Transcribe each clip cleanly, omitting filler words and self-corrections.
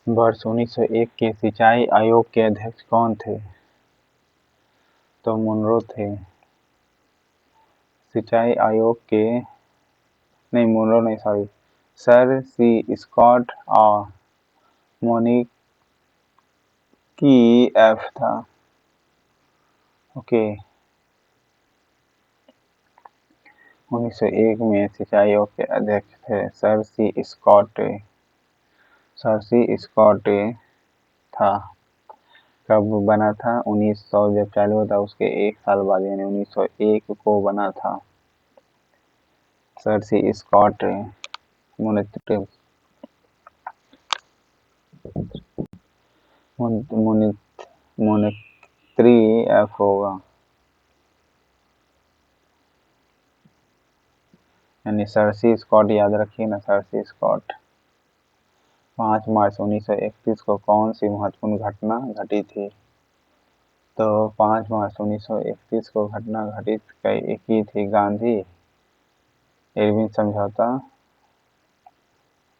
वर्ष 1901 के सिंचाई आयोग के अध्यक्ष कौन थे? तो मुनरो थे। सिंचाई आयोग के नहीं, मुनरो नहीं, सॉरी, सर सी स्कॉट और मोनिक था। ओके। 1901 में सिंचाई आयोग के अध्यक्ष थे सर सी स्कॉट था। कब बना था? 1900 जब चालू हुआ था उसके एक साल बाद, यानी 1901 को बना था। सर सी स्कॉट मोनित्री एफ होगा, यानी सर सी स्कॉट, याद रखिए ना, सर सी स्कॉट। 5 मार्च 1931 को कौन सी महत्वपूर्ण घटना घटी थी? तो 5 मार्च 1931 को घटना घटित की थी, गांधी इरविन समझौता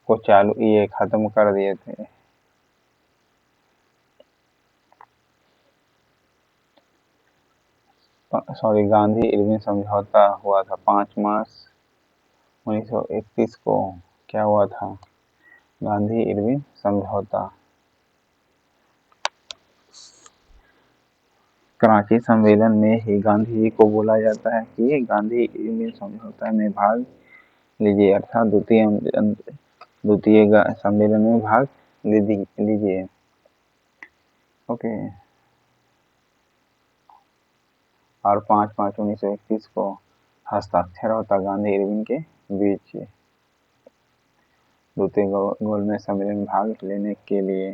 को ये खत्म कर दिए थे। सॉरी, गांधी इरविन समझौता हुआ था 5 मार्च 1931 को। क्या हुआ था? गांधी इरविन समझौता। कराची सम्मेलन में ही गांधी जी को बोला जाता है कि गांधी इरविन समझौता में भाग लीजिए, अर्थात द्वितीय सम्मेलन में भाग लीजिए। ओके। और 5 मार्च 1931 को हस्ताक्षर होता गांधी इरविन के बीच द्वितीय गोलमेज सम्मेलन में भाग लेने के लिए।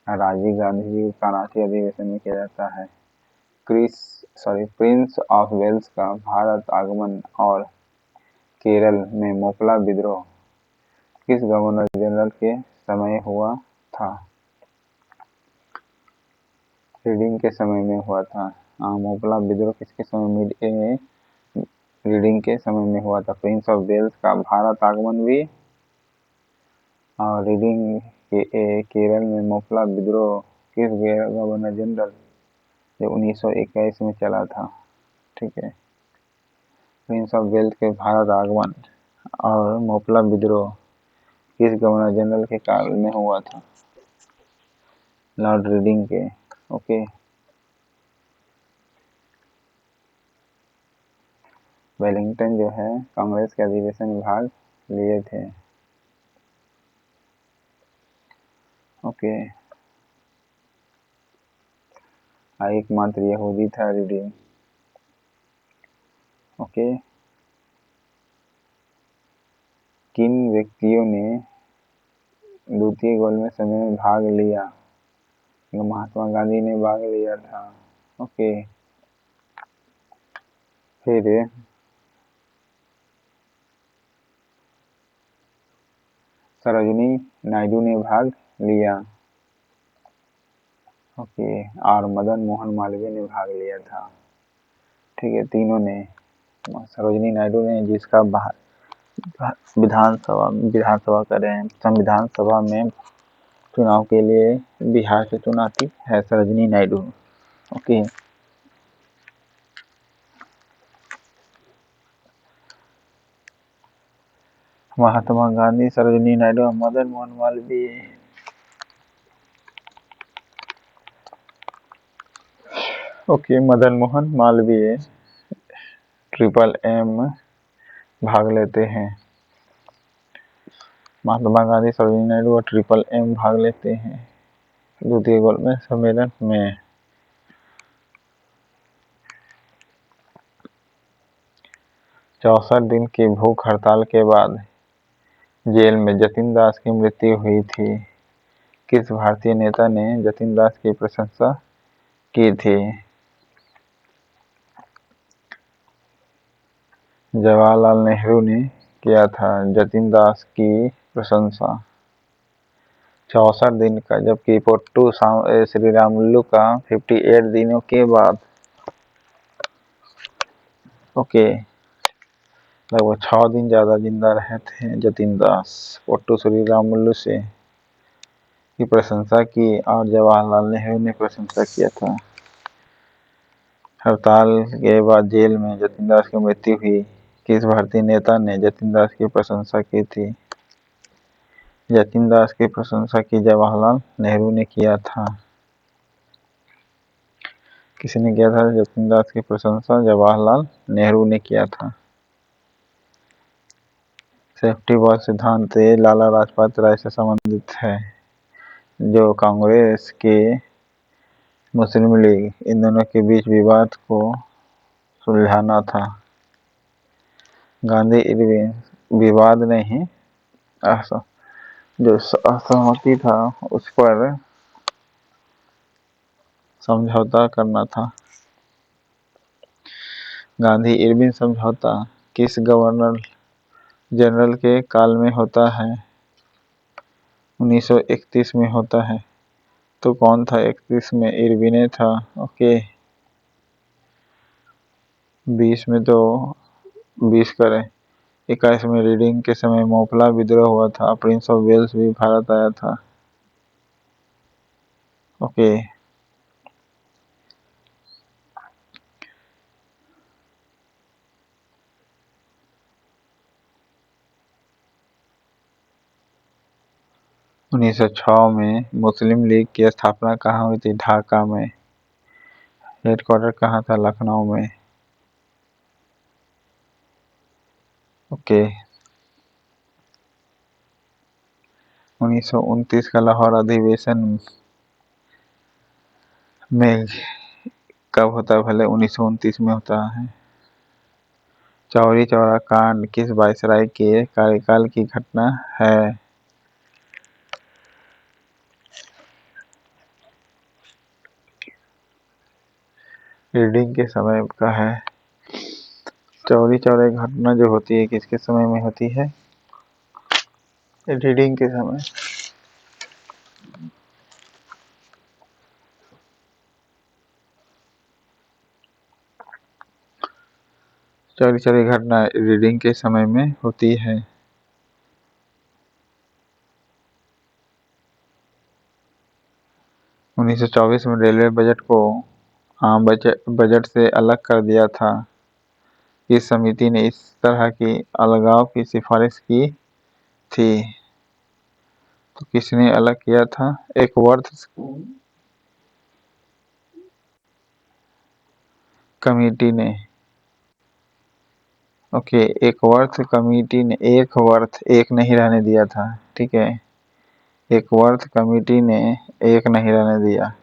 राजीव गांधी जी को कराची अधिवेशन में किया जाता है। प्रिंस ऑफ वेल्स का भारत आगमन और केरल में मोपला विद्रोह किस गवर्नर जनरल के समय हुआ था? रीडिंग के समय में हुआ था। मोपला विद्रोह किसके समय में? रीडिंग के समय में हुआ था। प्रिंस ऑफ वेल्स का भारत आगमन भी, और रीडिंग के केरल में मोपला विद्रोह किस गवर्नर जनरल, जो 1921 में चला था। ठीक है। प्रिंस ऑफ वेल्स के भारत आगमन और मोपला विद्रोह किस गवर्नर जनरल के काल में हुआ था? लॉर्ड रीडिंग के। ओके। वेलिंगटन जो है कांग्रेस के अधिवेशन में भाग लिए थे। ओके। एकमात्र यहूदी था रीडिंग। ओके। किन व्यक्तियों ने द्वितीय गोलमेज सम्मेलन में भाग लिया? महात्मा गांधी ने भाग लिया था। ओके। फिर सरोजिनी नायडू ने भाग लिया। ओके। और मदन मोहन मालवीय ने भाग लिया था। ठीक है, तीनों ने। सरोजिनी नायडू ने, जिसका विधानसभा करें, संविधान सभा में चुनाव के लिए बिहार से चुना थी, है सरोजिनी नायडू। ओके। महात्मा गांधी, सरोजिनी नायडू और मदन मोहन मालवीय। ओके। मदन मोहन मालवीय MMM भाग लेते हैं। महात्मा गांधी, सरोजिनी नायडू और MMM भाग लेते हैं द्वितीय गोलमेज सम्मेलन में। चौसठ दिन की भूख हड़ताल के बाद जेल में जतिन दास की मृत्यु हुई थी। किस भारतीय नेता ने जतिन दास की प्रशंसा की थी? जवाहरलाल नेहरू ने किया था जतिन दास की प्रशंसा। 64 दिन का, जबकि पोट्टू श्रीरामुलु का 58 दिनों के बाद। ओके। लगभग 6 दिन ज़्यादा जिंदा रहे थे जतिन दास। पट्टू श्री रामुलु से की प्रशंसा की और जवाहरलाल नेहरू ने प्रशंसा किया था। हड़ताल के बाद जेल में जतिन दास की मृत्यु हुई। किस भारतीय नेता ने जतिन दास की प्रशंसा की थी? जतिन दास की प्रशंसा की जवाहरलाल नेहरू ने किया था। किसने किया था? जतिन दास की प्रशंसा जवाहरलाल नेहरू ने किया था। सेफ्टी वॉल सिद्धांत लाला लाजपत राय से संबंधित है, जो कांग्रेस के मुस्लिम लीग इन दोनों के बीच विवाद को सुलझाना था। गांधी इरविन विवाद नहीं, जो असहमति था उस पर समझौता करना था। गांधी इरविन समझौता किस गवर्नर जनरल के काल में होता है? 1931 में होता है। तो कौन था 31 में? इरविन था। ओके, 20 में तो 20 करें। 21 में रीडिंग के समय मोपला विद्रोह हुआ था। प्रिंस ऑफ वेल्स भी भारत आया था। ओके, 1906 में मुस्लिम लीग की स्थापना कहाँ हुई थी? ढाका में। हेडक्वार्टर कहाँ था? लखनऊ में। ओके, 1929 का लाहौर अधिवेशन में कब होता है? भले 1929 में होता है। चौरी चौरा कांड किस वायसराय के कार्यकाल की घटना है? रीडिंग के समय का है। चौरी चौरा घटना जो होती है किसके समय में होती है? रीडिंग के समय। चौरी चौरी घटना रीडिंग के समय में होती है। – 1924 में रेलवे बजट को आम बजट से अलग कर दिया था। इस समिति ने इस तरह की अलगाव की सिफारिश की थी। तो किसने अलग किया था? एकवर्थ कमेटी ने। ओके, एकवर्थ कमेटी ने एक नहीं रहने दिया था। ठीक है, एकवर्थ कमेटी ने एक नहीं रहने दिया।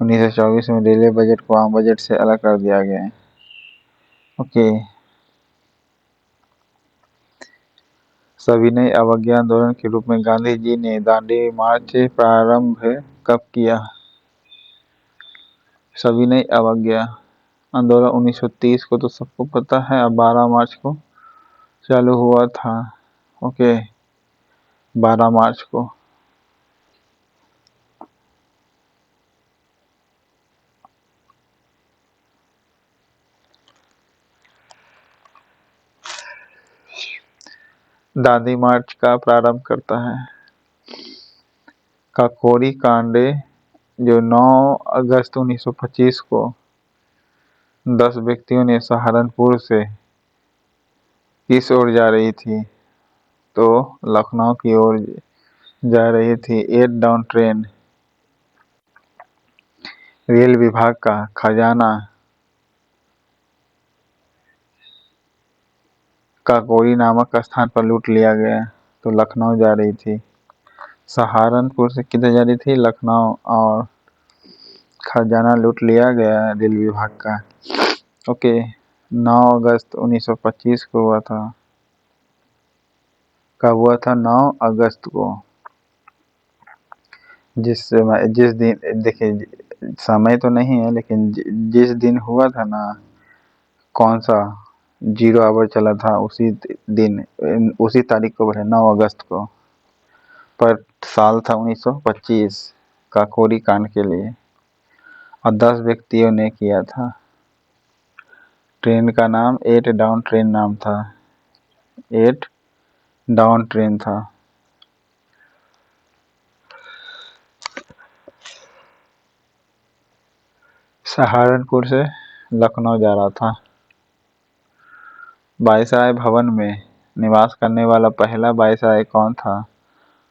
1924 में रेलवे बजट को आम बजट से अलग कर दिया गया। ओके, सविनय अवज्ञा आंदोलन के रूप में गांधी जी ने दांडी मार्च प्रारंभ कब किया? सविनय अवज्ञा आंदोलन 1930 को तो सबको पता है, अब 12 मार्च को चालू हुआ था। ओके, 12 मार्च को। दांडी मार्च का प्रारंभ करता है काकोरी कांड, जो 9 अगस्त 1925 को 10 व्यक्तियों ने सहारनपुर से किस ओर जा रही थी? तो लखनऊ की ओर जा रही थी। 8 डाउन ट्रेन। रेल विभाग का खजाना काकोरी नामक स्थान पर लूट लिया गया। तो लखनऊ जा रही थी। सहारनपुर से किधर जा रही थी? लखनऊ। और खजाना लूट लिया गया रेल विभाग का। ओके, 9 अगस्त 1925 को हुआ था। कब हुआ था? 9 अगस्त को। जिस दिन देखिए, समय तो नहीं है, लेकिन जिस दिन हुआ था ना, कौन सा 0 आवर चला था, उसी दिन उसी तारीख को बोले, 9 अगस्त को। पर साल था 1925 काकोरी कांड के लिए, और 10 व्यक्तियों ने किया था। ट्रेन का नाम 8 डाउन ट्रेन नाम था। 8 डाउन ट्रेन था। सहारनपुर से लखनऊ जा रहा था। वायसराय भवन में निवास करने वाला पहला वायसराय कौन था?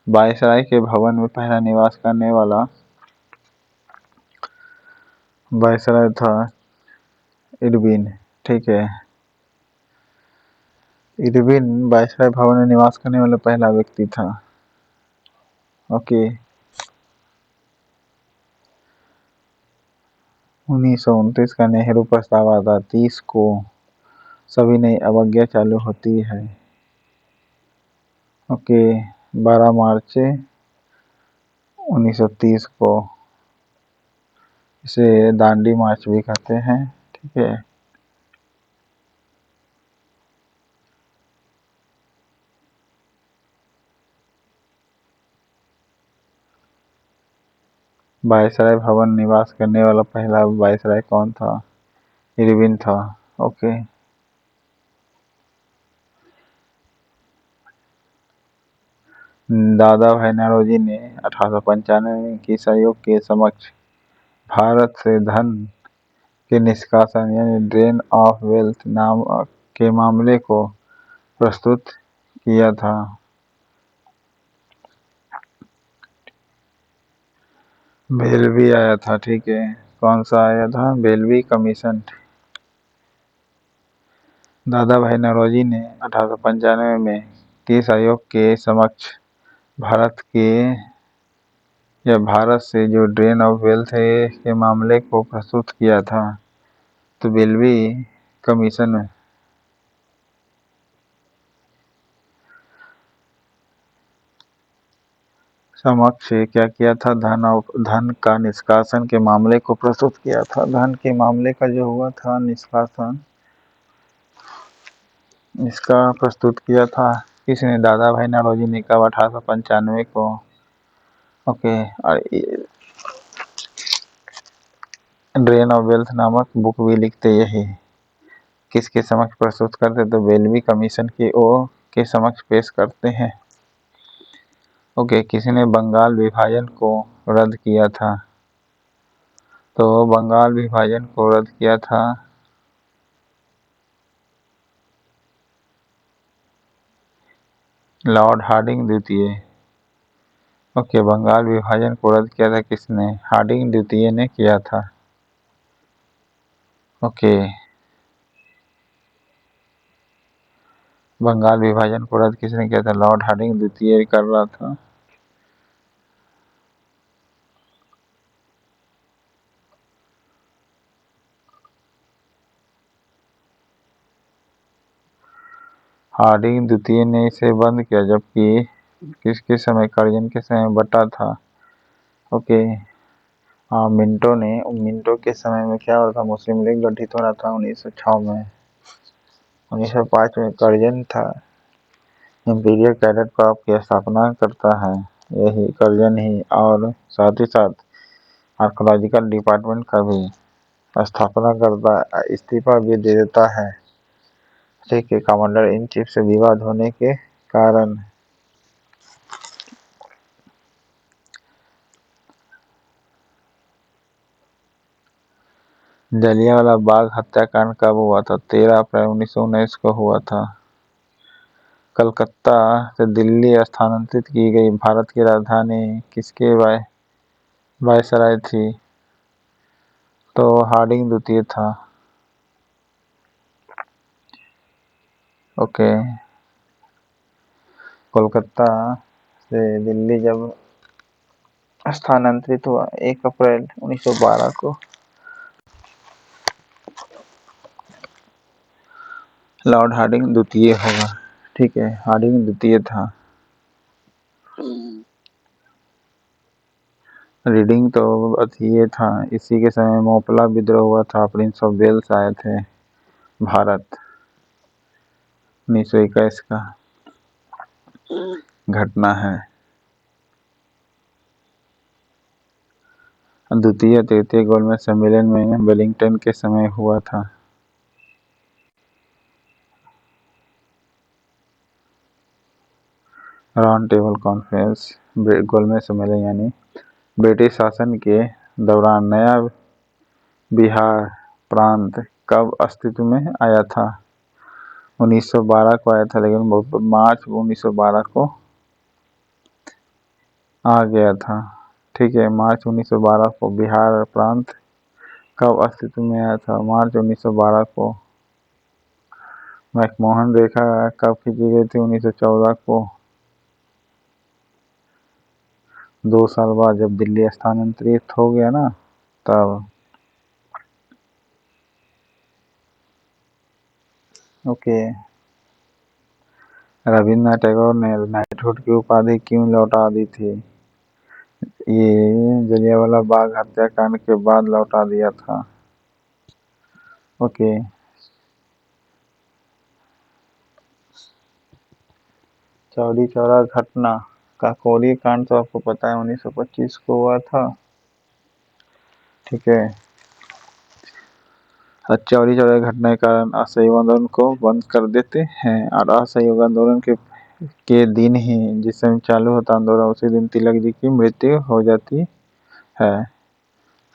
वायसराय के भवन में पहला निवास करने वाला वायसराय था इरविन। ठीक है, इरविन वायसराय भवन में निवास करने वाला पहला व्यक्ति था। ओके। 1929 का नेहरू प्रस्ताव आता, 30 को सभी नई अवज्ञा चालू होती है। ओके। 12 मार्च 1930 को इसे दांडी मार्च भी कहते हैं। ठीक है। वायसराय भवन निवास करने वाला पहला वायसराय कौन था? इरविन था। ओके। दादा भाई नौरोजी ने 1895 में किस आयोग के समक्ष भारत से धन के निष्कासन यानी ड्रेन ऑफ वेल्थ नाम के मामले को प्रस्तुत किया था? बेल्वी आया था। ठीक है, कौन सा आया था? बेल्वी कमीशन। दादा भाई नौरोजी ने 1895 में किस आयोग के समक्ष भारत से जो ड्रेन ऑफ वेल्थ है के मामले को प्रस्तुत किया था? तो बेल्वी कमीशन समक्ष क्या किया था? धन का निष्कासन के मामले को प्रस्तुत किया था। धन के मामले का जो हुआ था निष्कासन, इसका प्रस्तुत किया था किसने? दादा भाई नौरोजी ने कब? 1895 को। ओके। और ड्रेन ऑफ वेल्थ नामक बुक भी लिखते यही किसके समक्ष प्रस्तुत करते? तो बेल्वी कमीशन के समक्ष पेश करते हैं। ओके। किसने बंगाल विभाजन को रद्द किया था? तो बंगाल विभाजन को रद्द किया था लॉर्ड हार्डिंग द्वितीय। ओके। बंगाल विभाजन को रद्द किया था किसने? हार्डिंग द्वितीय ने किया था। ओके। बंगाल विभाजन को रद्द किसने किया था? लॉर्ड हार्डिंग द्वितीय कर रहा था। हार्डिंग द्वितीय ने इसे बंद किया, जबकि किसके समय? कर्जन के समय बटा था। ओके। हाँ, मिंटो के समय में क्या हुआ था? मुस्लिम लीग गठित हो रहा था 1906 में। 1905 में कर्जन था इंपीरियल कैडेट कॉर्प की स्थापना करता है, यही कर्जन ही, और साथ ही साथ आर्कोलॉजिकल डिपार्टमेंट का भी स्थापना करता है, इस्तीफा भी दे देता है। ठीक है, कमांडर इन चीफ से विवाद होने के कारण। जलियांवाला बाग हत्याकांड कब हुआ था? 13 अप्रैल 1919 को हुआ था। कलकत्ता से दिल्ली स्थानांतरित की गई भारत की राजधानी किसके वायसराय थी? तो हार्डिंग द्वितीय था। ओके। कोलकाता से दिल्ली जब स्थानांतरित हुआ 1 अप्रैल 1912 को, लॉर्ड हार्डिंग द्वितीय होगा। ठीक है, हार्डिंग द्वितीय था। रीडिंग तो अथी था, इसी के समय मोपला विद्रोह हुआ था, प्रिंस ऑफ वेल्स आए थे भारत। 1921 का घटना है। द्वितीय तृतीय गोलमेज सम्मेलन में वेलिंगटन के समय हुआ था। राउंड टेबल कॉन्फ्रेंस गोलमेज सम्मेलन यानी ब्रिटिश शासन के दौरान नया बिहार प्रांत कब अस्तित्व में आया था? 1912 को आया था, लेकिन मार्च 1912 को आ गया था। ठीक है, मार्च 1912 को बिहार प्रांत कब अस्तित्व में आया था? मार्च 1912 को। मैकमोहन रेखा कब खींची गई थी? 1914 को। 2 साल बाद जब दिल्ली स्थानांतरित हो गया ना, तब। ओके। रविन्द्रनाथ टैगोर ने नाइटहुड की उपाधि क्यों लौटा दी थी? ये जलियांवाला बाग हत्याकांड के बाद लौटा दिया था। ओके। चौरी चौरा घटना काकोरी कांड तो आपको पता है 1925 को हुआ था। ठीक है। चौरी चौरा घटना के कारण असहयोग आंदोलन को बंद कर देते हैं और असहयोग आंदोलन के दिन ही जिस समय चालू होता आंदोलन उसी दिन तिलक जी की मृत्यु हो जाती है।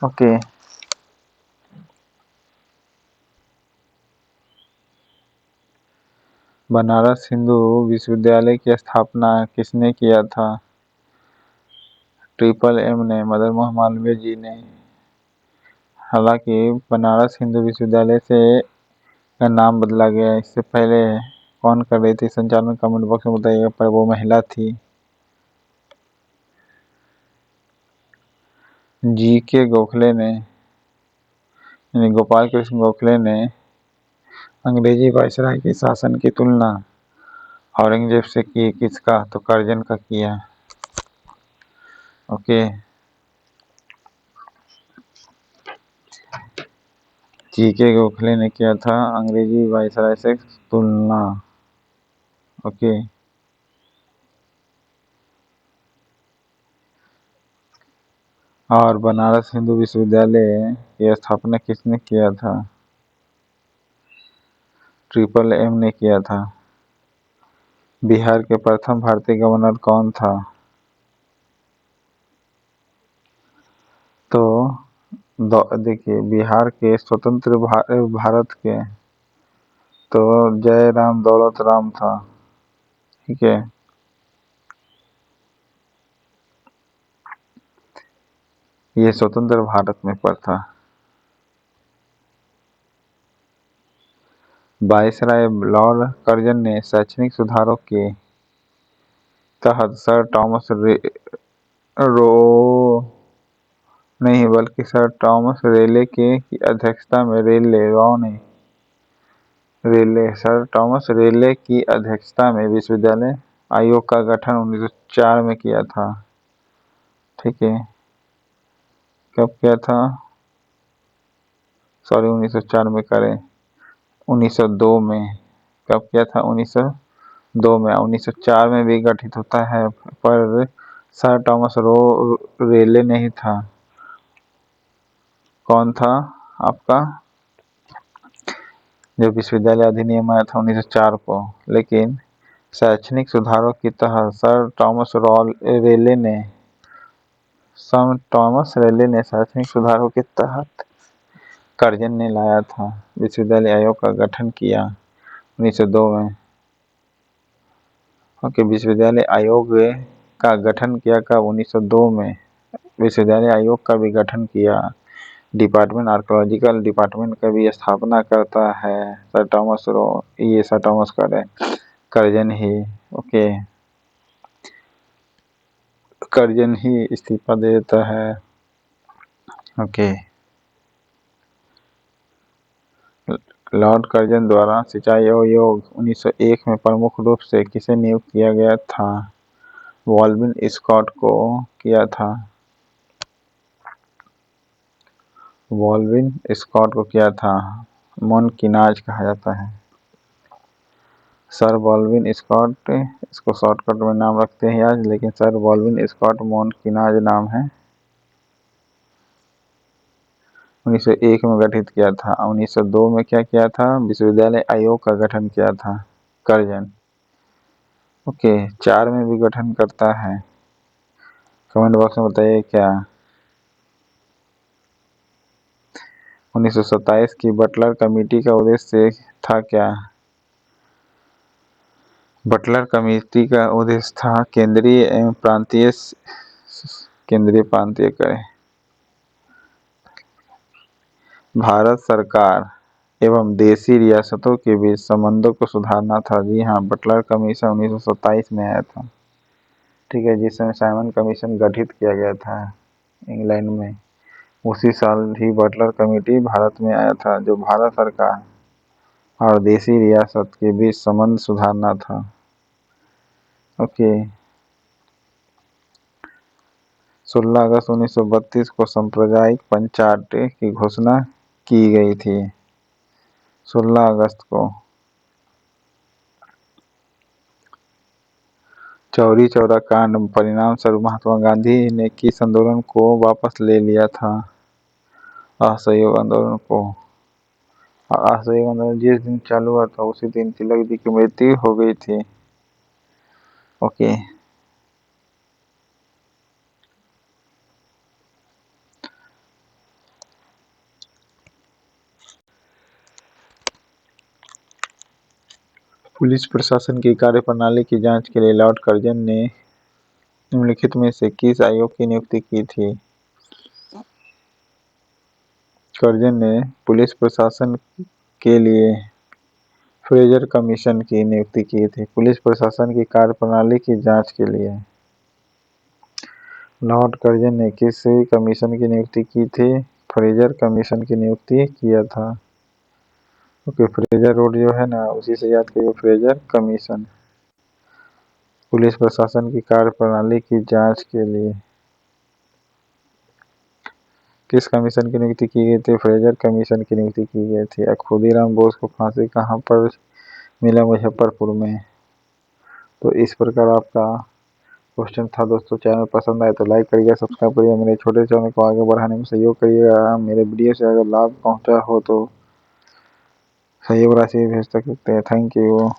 ओके। बनारस हिंदू विश्वविद्यालय की स्थापना किसने किया था? ट्रिपल एम ने, मदन मोहन मालवीय जी ने। हालांकि बनारस हिंदू विश्वविद्यालय से का नाम बदला गया। इससे पहले कौन कर रही थी संचालन? कमेंट बॉक्स में बताइएगा, पर वो महिला थी। जी.के. गोखले ने, यानी गोपाल कृष्ण गोखले ने अंग्रेजी वायसराय के शासन की तुलना औरंगजेब से की। किसका? तो करजन का किया। ओके। जी.के. गोखले ने किया था अंग्रेजी वायसराय से तुलना। ओके। और बनारस हिंदू विश्वविद्यालय की स्थापना किसने किया था? ट्रिपल एम ने किया था। बिहार के प्रथम भारतीय गवर्नर कौन था? तो देखिए, बिहार के स्वतंत्र भारत के तो जय राम दौलत राम था। ठीक है। ये स्वतंत्र भारत में पर था। वायसराय लॉर्ड कर्जन ने शैक्षणिक सुधारों के तहत सर टॉमस सर टॉमस रेले की अध्यक्षता में सर टॉमस रेले की अध्यक्षता में विश्वविद्यालय आयोग का गठन 1904 में किया था। ठीक है। कब किया था? सॉरी, 1904 में करें, 1902 में। कब किया था? 1902 में। 1904 में भी गठित होता है, पर सर टॉमस रेले नहीं था। कौन था आपका? जब विश्वविद्यालय अधिनियम आया था 1904 को, लेकिन शैक्षणिक सुधारों के तहत सर टॉमस रेले ने शैक्षणिक सुधारों के तहत कर्जन ने लाया था। विश्वविद्यालय आयोग का गठन किया 1902 में। ओके। विश्वविद्यालय आयोग का गठन किया कब? 1902 में। विश्वविद्यालय आयोग का भी गठन किया। डिपार्टमेंट आर्कोलॉजिकल डिपार्टमेंट का भी स्थापना करता है सर टॉमस कर्जन ही। ओके। कर्जन ही इस्तीफा दे देता है। ओके। लॉर्ड कर्जन द्वारा सिंचाई आयोग 1901 में प्रमुख रूप से किसे नियुक्त किया गया था? वॉल्विन स्कॉट को किया था। वॉल्विन स्कॉट को किया था। मोनकिनाज कहा जाता है। सर वॉल्विन स्कॉट, इसको शॉर्टकट में नाम रखते हैं आज, लेकिन सर वॉल्विन स्कॉट मोनकिनाज नाम है। 1901 में गठित किया था। 1902 में क्या किया था? विश्वविद्यालय आयोग का गठन किया था कर्जन। ओके, 4 में भी गठन करता है। कमेंट बॉक्स में बताइए क्या। 1927 की बटलर कमेटी का उद्देश्य था क्या? बटलर कमेटी का उद्देश्य था केंद्रीय एवं प्रांतीय करें भारत सरकार एवं देशी रियासतों के बीच संबंधों को सुधारना था। जी हाँ, बटलर कमीशन 1927 में आया था। ठीक है, जिस समय साइमन कमीशन गठित किया गया था इंग्लैंड में, उसी साल ही बटलर कमेटी भारत में आया था, जो भारत सरकार और देशी रियासत के बीच संबंध सुधारना था। ओके, 16 अगस्त 1932 को सांप्रदायिक पंचायत की घोषणा की गई थी। 16 अगस्त को चौरी चौरा कांड परिणाम स्वरूप महात्मा गांधी ने किस आंदोलन को वापस ले लिया था? असहयोग आंदोलन को। असहयोग आंदोलन जिस दिन चालू हुआ था उसी दिन तिलक जी की मृत्यु हो गई थी। ओके, पुलिस प्रशासन की कार्यप्रणाली की जांच के लिए लॉर्ड कर्जन ने निम्नलिखित में से किस आयोग की नियुक्ति की थी? कर्जन ने पुलिस प्रशासन के लिए फ्रेजर कमीशन की नियुक्ति की थी। पुलिस प्रशासन की कार्यप्रणाली की जांच के लिए लॉर्ड कर्जन ने किस कमीशन की नियुक्ति की थी? फ्रेजर कमीशन की नियुक्ति किया था। ओके, फ्रेजर रोड जो है ना, उसी से याद करिए, फ्रेजर कमीशन। पुलिस प्रशासन की कार्यप्रणाली की जांच के लिए किस कमीशन की नियुक्ति की गई थी? फ्रेजर कमीशन की नियुक्ति की गई थी। खुदीराम बोस को फांसी कहाँ पर मिला? मुजफ्फरपुर में। तो इस प्रकार आपका क्वेश्चन था दोस्तों। चैनल पसंद आए तो लाइक करिएगा, सब्सक्राइब करिएगा, मेरे छोटे चैनल को आगे बढ़ाने में सहयोग करिएगा। मेरे वीडियो से अगर लाभ पहुंचा हो तो सहयोग राशि भेज सकते हैं। Thank you.